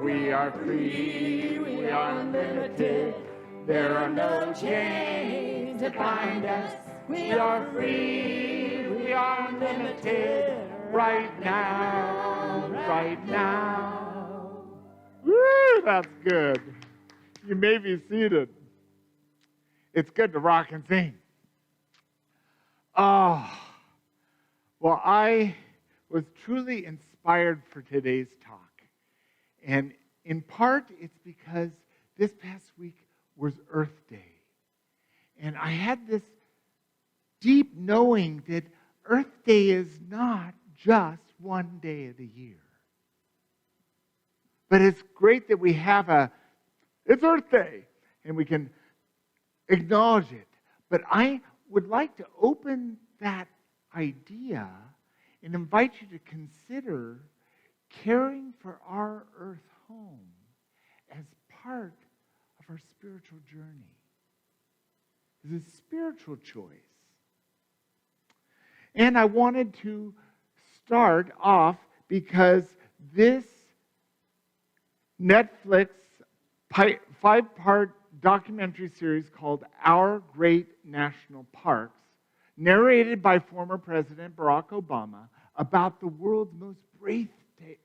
We are free, we are unlimited. There are no chains that bind us. We are free, we are unlimited. Right now, right now. Woo, that's good. You may be seated. It's good to rock and sing. Oh, well, I was truly inspired for today's talk. And in part, it's because this past week was Earth Day. And I had this deep knowing that Earth Day is not just one day of the year. But it's great that we have it's Earth Day, and we can acknowledge it. But I would like to open that idea and invite you to consider caring for our earth home as part of our spiritual journey. It's a spiritual choice. And I wanted to start off because this Netflix 5-part documentary series called Our Great National Parks, narrated by former President Barack Obama, about the world's most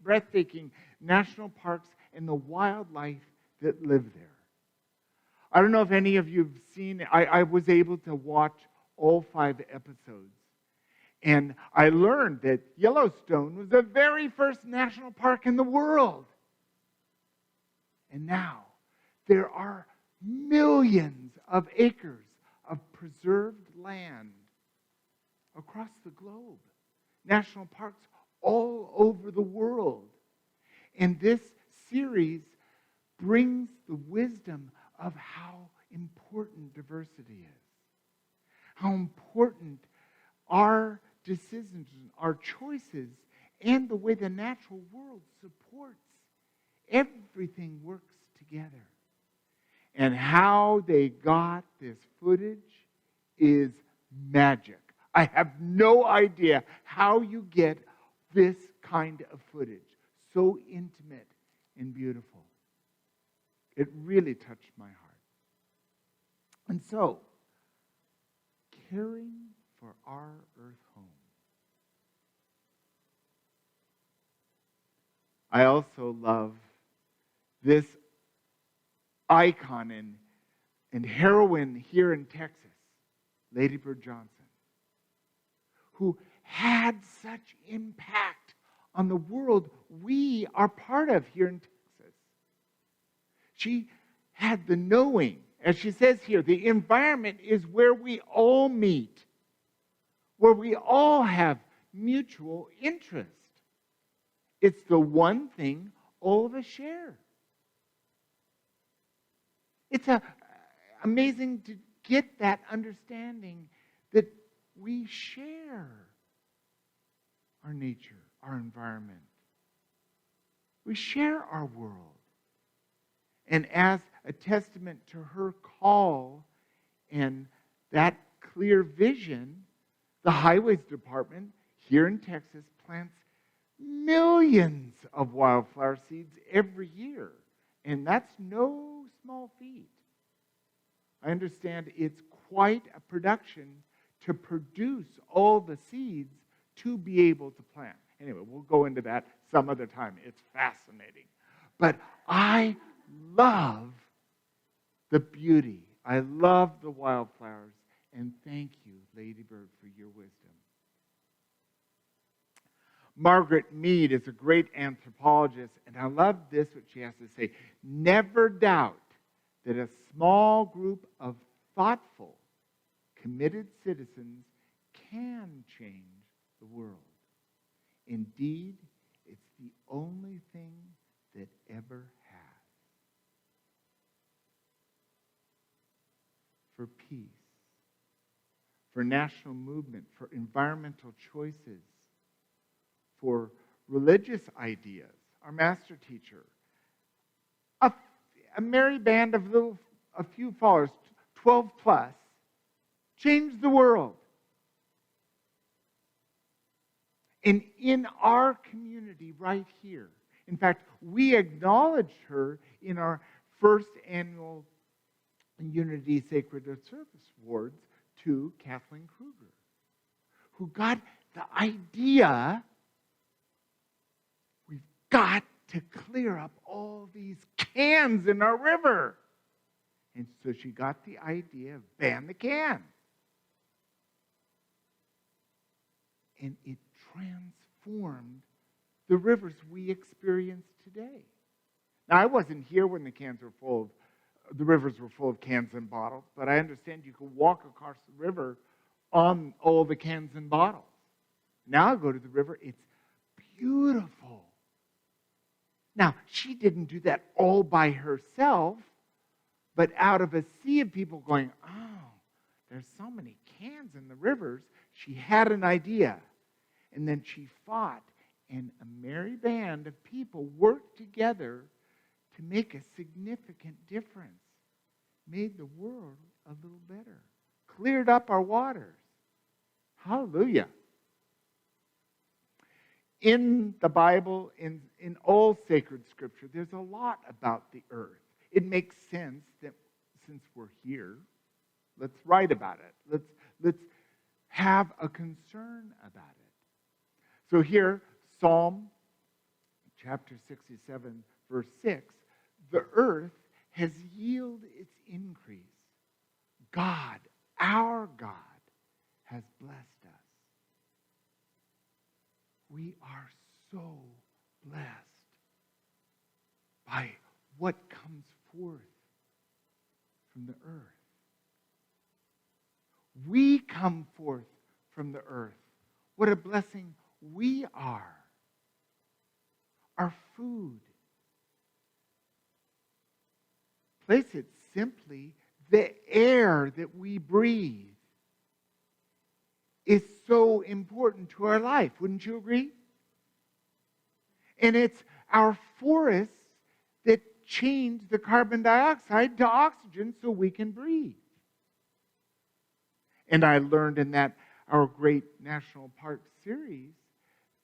breathtaking national parks and the wildlife that live there. I don't know if any of you have seen it. I was able to watch all 5 episodes. And I learned that Yellowstone was the very first national park in the world. And now there are millions of acres of preserved land across the globe. National parks all over the world. And this series brings the wisdom of how important diversity is. How important our decisions, our choices, and the way the natural world supports everything works together. And how they got this footage is magic. I have no idea how you get this kind of footage. So intimate and beautiful. It really touched my heart. And so, caring for our earth home. I also love this icon and heroine here in Texas, Ladybird Johnson, who had such impact on the world we are part of here in Texas. She had the knowing, as she says here, the environment is where we all meet, where we all have mutual interest. It's the one thing all of us share. It's amazing to get that understanding that we share our nature, our environment. We share our world. And as a testament to her call and that clear vision, the Highways Department here in Texas plants millions of wildflower seeds every year. And that's no small feat. I understand it's quite a production to produce all the seeds to be able to plant. Anyway, we'll go into that some other time. It's fascinating. But I love the beauty. I love the wildflowers. And thank you, Ladybird, for your wisdom. Margaret Mead is a great anthropologist, and I love this, what she has to say. Never doubt that a small group of thoughtful, committed citizens can change the world. Indeed, it's the only thing that ever has. For peace, for national movement, for environmental choices, for religious ideas. Our master teacher, a merry band of a few followers, 12 plus, changed the world. And in our community right here, In fact, we acknowledged her in our first annual Unity Sacred Service Awards to Kathleen Kruger, who got the idea, we've got to clear up all these cans in our river. And so she got the idea of ban the can. And it transformed the rivers we experience today. Now, I wasn't here when the rivers were full of cans and bottles, but I understand you could walk across the river on all the cans and bottles. Now I go to the river, it's beautiful. Now, she didn't do that all by herself, but out of a sea of people going, oh, there's so many cans in the rivers, she had an idea. And then she fought, and a merry band of people worked together to make a significant difference, made the world a little better, cleared up our waters. Hallelujah. In the Bible, in all sacred scripture, there's a lot about the earth. It makes sense that since we're here, let's write about it. Let's have a concern about it. So here, Psalm chapter 67, verse 6, the earth has yielded its increase. God, our God, has blessed us. We are so blessed by what comes forth from the earth. We come forth from the earth. What a blessing we are. Our food. Place it simply, the air that we breathe is so important to our life. Wouldn't you agree? And it's our forests that change the carbon dioxide to oxygen so we can breathe. And I learned in our great National Park series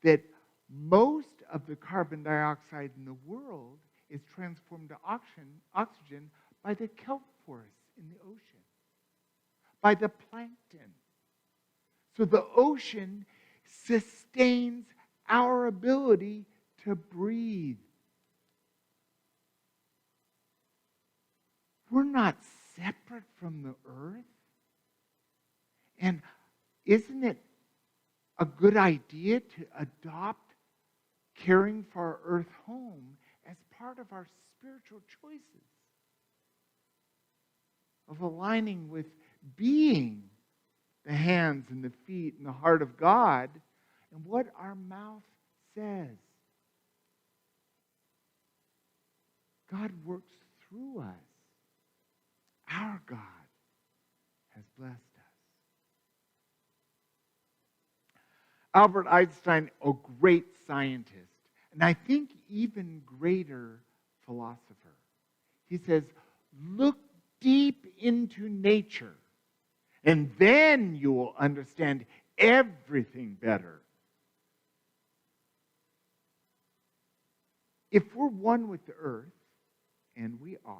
that most of the carbon dioxide in the world is transformed to oxygen by the kelp forests in the ocean, by the plankton. So the ocean sustains our ability to breathe. We're not separate from the earth. And isn't it a good idea to adopt caring for our earth home as part of our spiritual choices? Of aligning with being the hands and the feet and the heart of God and what our mouth says. God works through us. Our God has blessed us. Albert Einstein, a great scientist, and I think even greater philosopher, he says, look deep into nature, and then you will understand everything better. If we're one with the earth, and we are,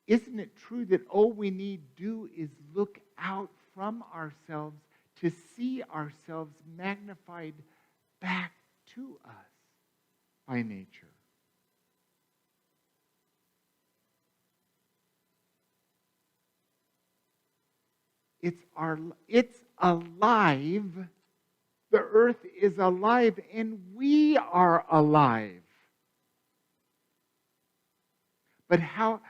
isn't it true that all we need do is look out from ourselves to see ourselves magnified back to us by nature? It's alive. The earth is alive, and we are alive. But how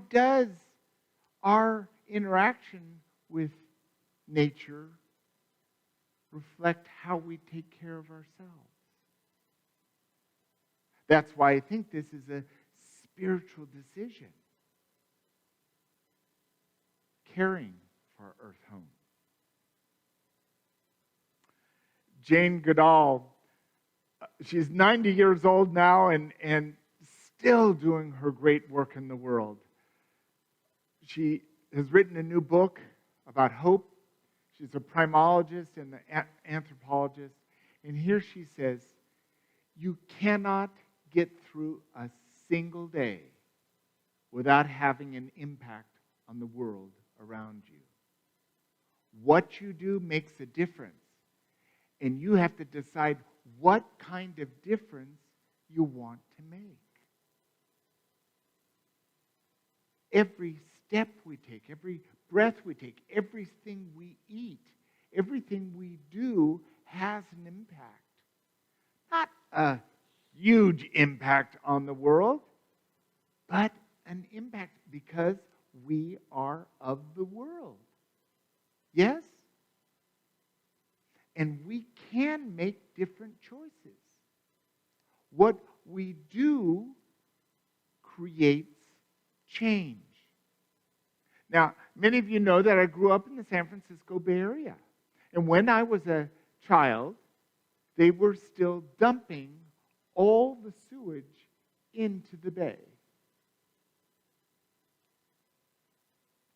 does our interaction with nature reflect how we take care of ourselves? That's why I think this is a spiritual decision. Caring for our earth home. Jane Goodall, she's 90 years old now and still doing her great work in the world. She has written a new book about hope. She's a primologist and an anthropologist. And here she says, you cannot get through a single day without having an impact on the world around you. What you do makes a difference. And you have to decide what kind of difference you want to make. Every step we take, every breath we take, everything we eat, everything we do has an impact. Not a huge impact on the world, but an impact because we are of the world. Yes? And we can make different choices. What we do creates change. Now, many of you know that I grew up in the San Francisco Bay Area. And when I was a child, they were still dumping all the sewage into the bay.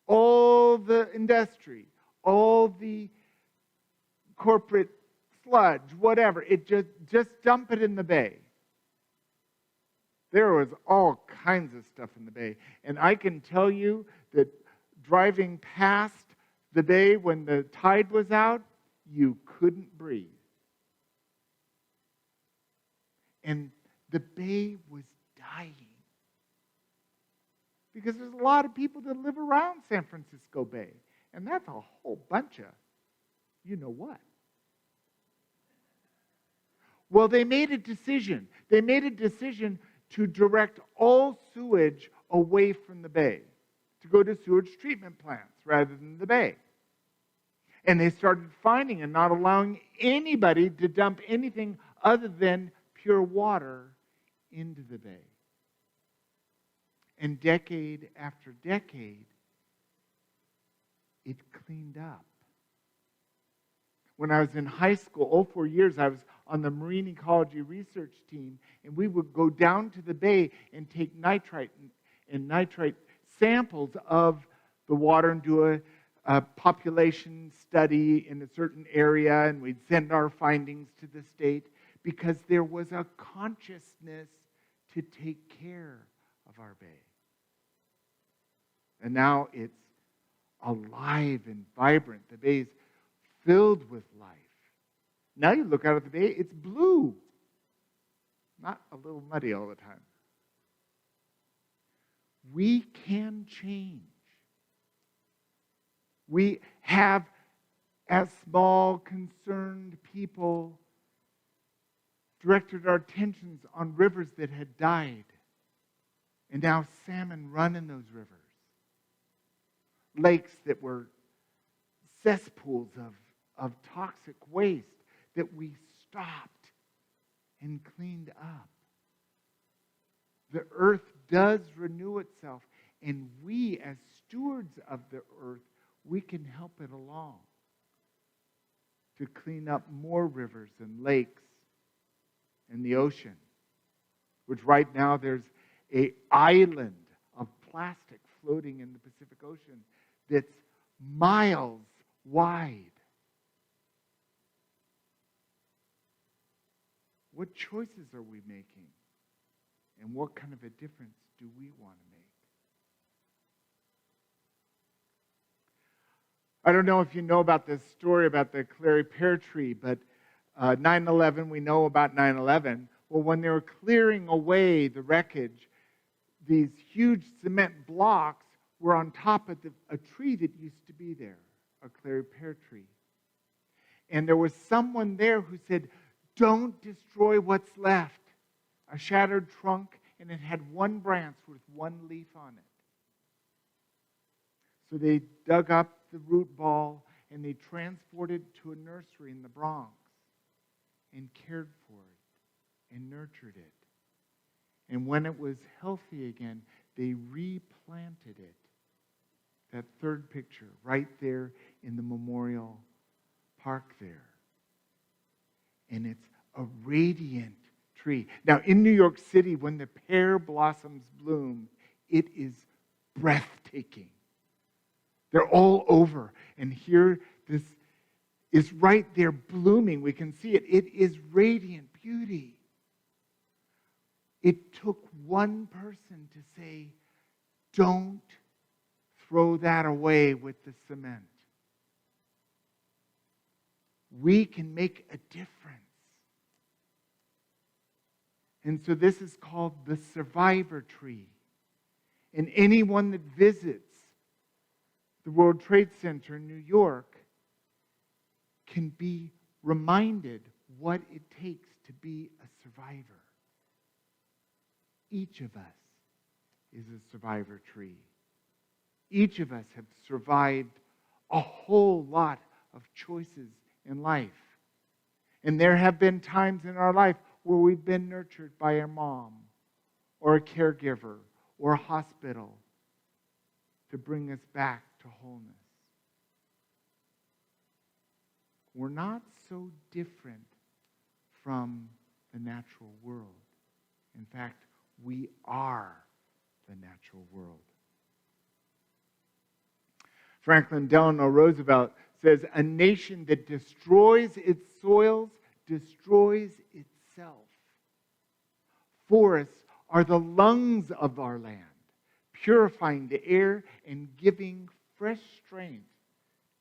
All the industry, all the corporate sludge, whatever, it just dump it in the bay. There was all kinds of stuff in the bay. And I can tell you that driving past the bay when the tide was out, you couldn't breathe. And the bay was dying. Because there's a lot of people that live around San Francisco Bay. And that's a whole bunch of you know what. Well, they made a decision. They made a decision to direct all sewage away from the bay, to go to sewage treatment plants rather than the bay. And they started finding and not allowing anybody to dump anything other than pure water into the bay. And decade after decade, it cleaned up. When I was in high school, all 4 years, I was on the marine ecology research team, and we would go down to the bay and take nitrite and nitrite samples of the water and do a population study in a certain area, and we'd send our findings to the state because there was a consciousness to take care of our bay. And now it's alive and vibrant. The bay is filled with life. Now you look out at the bay, it's blue. Not a little muddy all the time. We can change. We have, as small, concerned people, directed our attentions on rivers that had died. And now salmon run in those rivers. Lakes that were cesspools of toxic waste that we stopped and cleaned up. The earth does renew itself, and we, as stewards of the earth, we can help it along to clean up more rivers and lakes and the ocean, which right now there's an island of plastic floating in the Pacific Ocean that's miles wide. What choices are we making? And what kind of a difference do we want to make? I don't know if you know about this story about the clary pear tree, but 9/11, we know about 9/11. Well, when they were clearing away the wreckage, these huge cement blocks were on top of a tree that used to be there, a clary pear tree. And there was someone there who said, "Don't destroy what's left." A shattered trunk, and it had one branch with one leaf on it. So they dug up the root ball and they transported it to a nursery in the Bronx and cared for it and nurtured it. And when it was healthy again, they replanted it. That third picture right there in the memorial park there. And it's a radiant tree. Now, in New York City, when the pear blossoms bloom, it is breathtaking. They're all over. And here, this is right there blooming. We can see it. It is radiant beauty. It took one person to say, don't throw that away with the cement. We can make a difference. And so this is called the survivor tree. And anyone that visits the World Trade Center in New York can be reminded what it takes to be a survivor. Each of us is a survivor tree. Each of us have survived a whole lot of choices in life. And there have been times in our life where we've been nurtured by our mom or a caregiver or a hospital to bring us back to wholeness. We're not so different from the natural world. In fact, we are the natural world. Franklin Delano Roosevelt says, a nation that destroys its soils destroys itself. Forests are the lungs of our land, purifying the air and giving fresh strength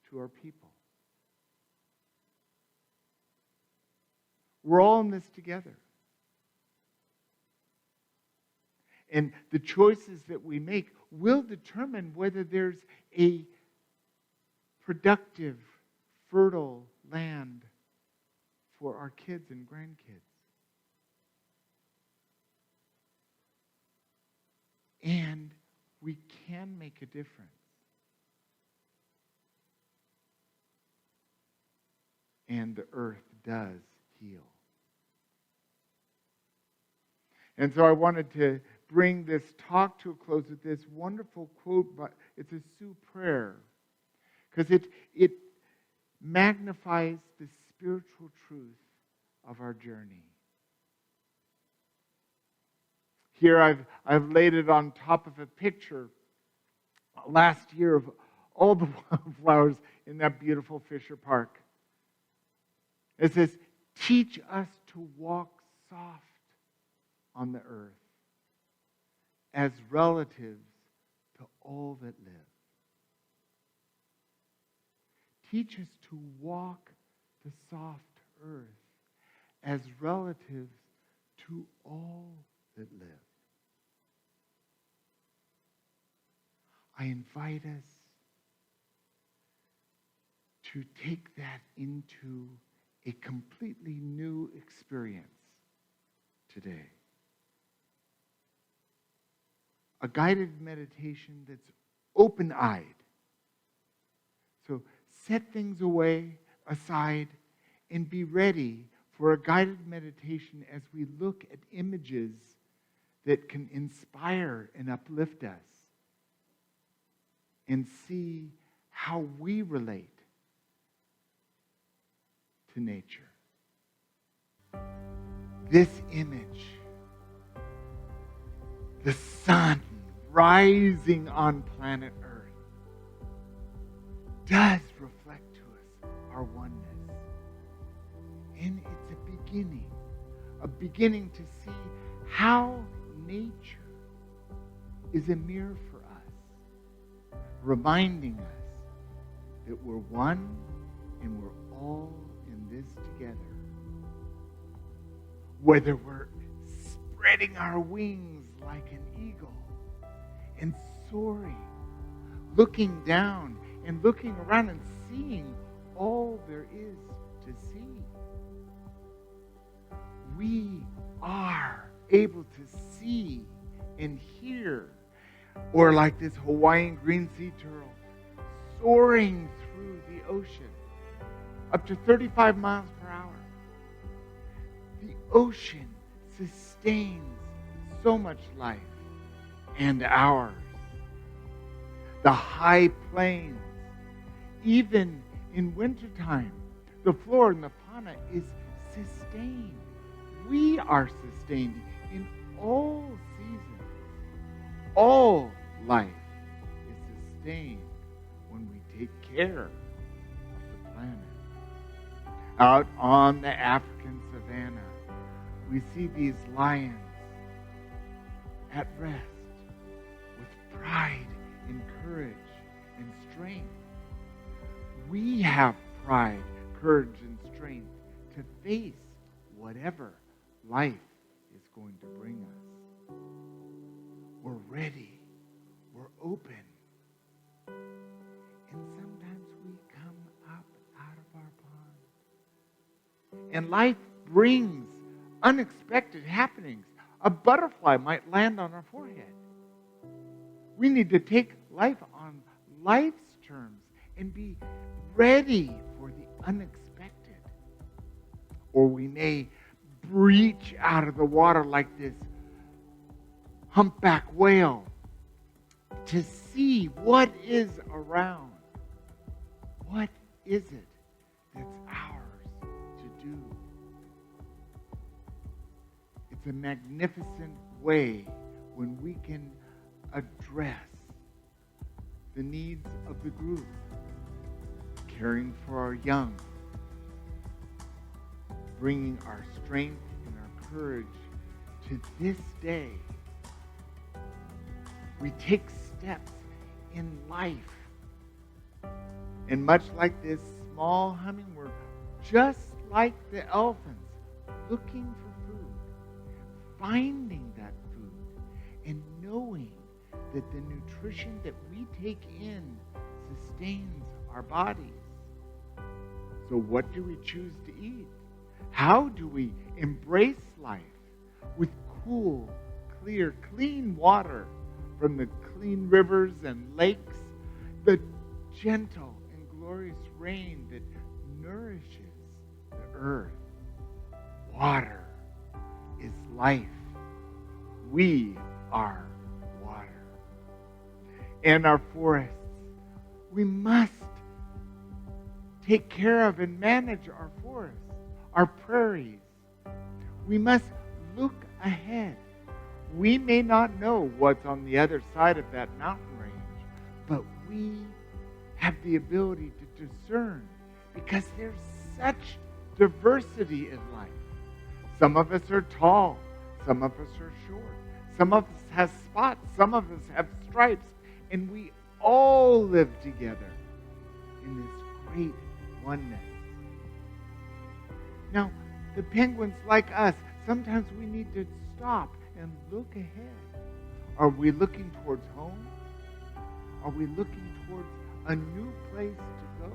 to our people. We're all in this together. And the choices that we make will determine whether there's a productive, fertile land for our kids and grandkids. And we can make a difference. And the earth does heal. And so I wanted to bring this talk to a close with this wonderful quote, but it's a Sioux prayer, because it magnifies the spiritual truth of our journey. Here I've laid it on top of a picture last year of all the flowers in that beautiful Fisher Park. It says, teach us to walk soft on the earth as relatives to all that live. Teach us to walk the soft earth as relatives to all that live. I invite us to take that into a completely new experience today. A guided meditation that's open-eyed. So set things aside, and be ready for a guided meditation as we look at images that can inspire and uplift us and see how we relate to nature. This image, the sun rising on planet Earth, does reflect to us our oneness. And it's a beginning to see how nature is a mirror for us, reminding us that we're one and we're all in this together. Whether we're spreading our wings like an eagle and soaring, looking down and looking around and seeing all there is to see. We are able to see and hear, or like this Hawaiian green sea turtle soaring through the ocean up to 35 miles per hour. The ocean sustains so much life and ours. The high plains, even in wintertime, the flora and the fauna is sustained. We are sustained in all seasons. All life is sustained when we take care of the planet Out on the African savanna, we see these lions at rest with pride and courage and strength. We have pride, courage, and strength to face whatever life is going to bring us. We're ready. We're open. And sometimes we come up out of our pond. And life brings unexpected happenings. A butterfly might land on our forehead. We need to take life on life's terms and be ready for the unexpected. Or we may breach out of the water like this humpback whale to see what is around. What is it that's ours to do? It's a magnificent way when we can address the needs of the group, caring for our young, bringing our strength and our courage to this day. We take steps in life. And much like this small hummingbird, just like the elephants, looking for food, finding that food, and knowing that the nutrition that we take in sustains our bodies. So what do we choose to eat? How do we embrace life with cool, clear, clean water from the clean rivers and lakes, the gentle and glorious rain that nourishes the earth? Water is life. We are water. And our forests, we must take care of and manage our forests, our prairies. We must look ahead. We may not know what's on the other side of that mountain range, but we have the ability to discern because there's such diversity in life. Some of us are tall, some of us are short, some of us have spots, some of us have stripes, and we all live together in this great oneness. Now, the penguins, like us, sometimes we need to stop and look ahead. Are we looking towards home? Are we looking towards a new place to go?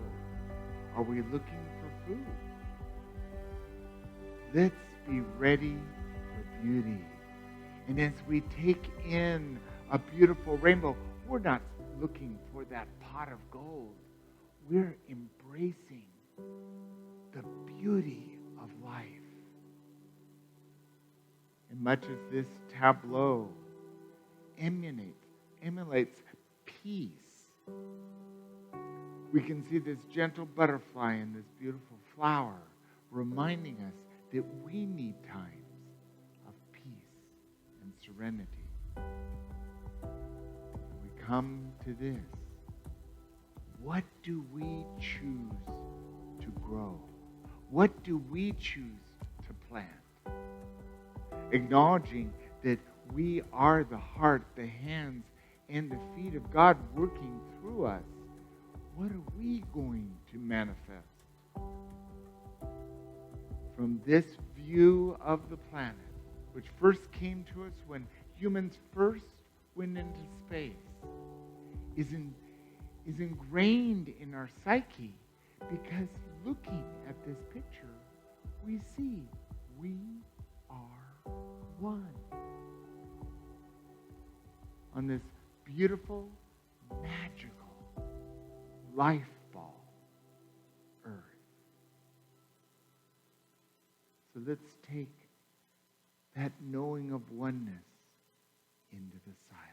Are we looking for food? Let's be ready for beauty. And as we take in a beautiful rainbow, we're not looking for that pot of gold. We're embracing the beauty of life. And much as this tableau emulates peace, we can see this gentle butterfly and this beautiful flower reminding us that we need times of peace and serenity. We come to this. What do we choose to grow? What do we choose to plant? Acknowledging that we are the heart, the hands, and the feet of God working through us. What are we going to manifest? From this view of the planet, which first came to us when humans first went into space, is ingrained in our psyche because looking at this picture, we see we are one. On this beautiful, magical life ball, Earth. So let's take that knowing of oneness into the silence.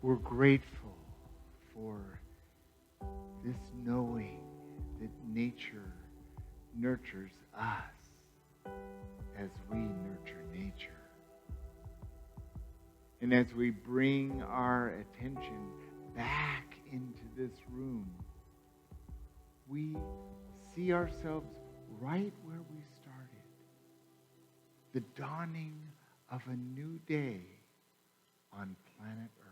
We're grateful for this knowing that nature nurtures us as we nurture nature. And as we bring our attention back into this room, we see ourselves right where we started. The dawning of a new day on planet Earth.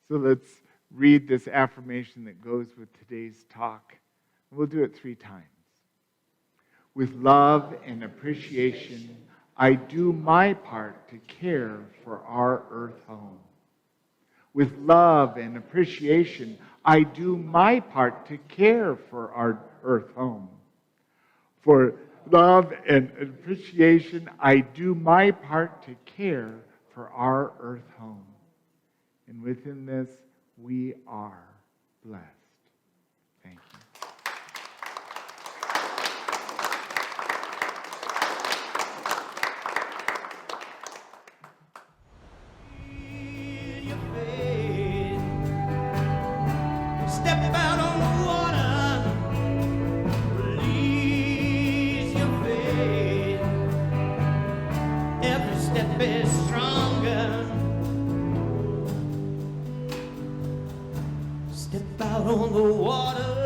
So let's read this affirmation that goes with today's talk. We'll do it 3 times. With love and appreciation, I do my part to care for our Earth home. With love and appreciation, I do my part to care for our Earth home. For love and appreciation, I do my part to care for our Earth home. And within this, we are blessed. Thank you. Step out on the water, release your faith. Every step is stronger. Step out on the water.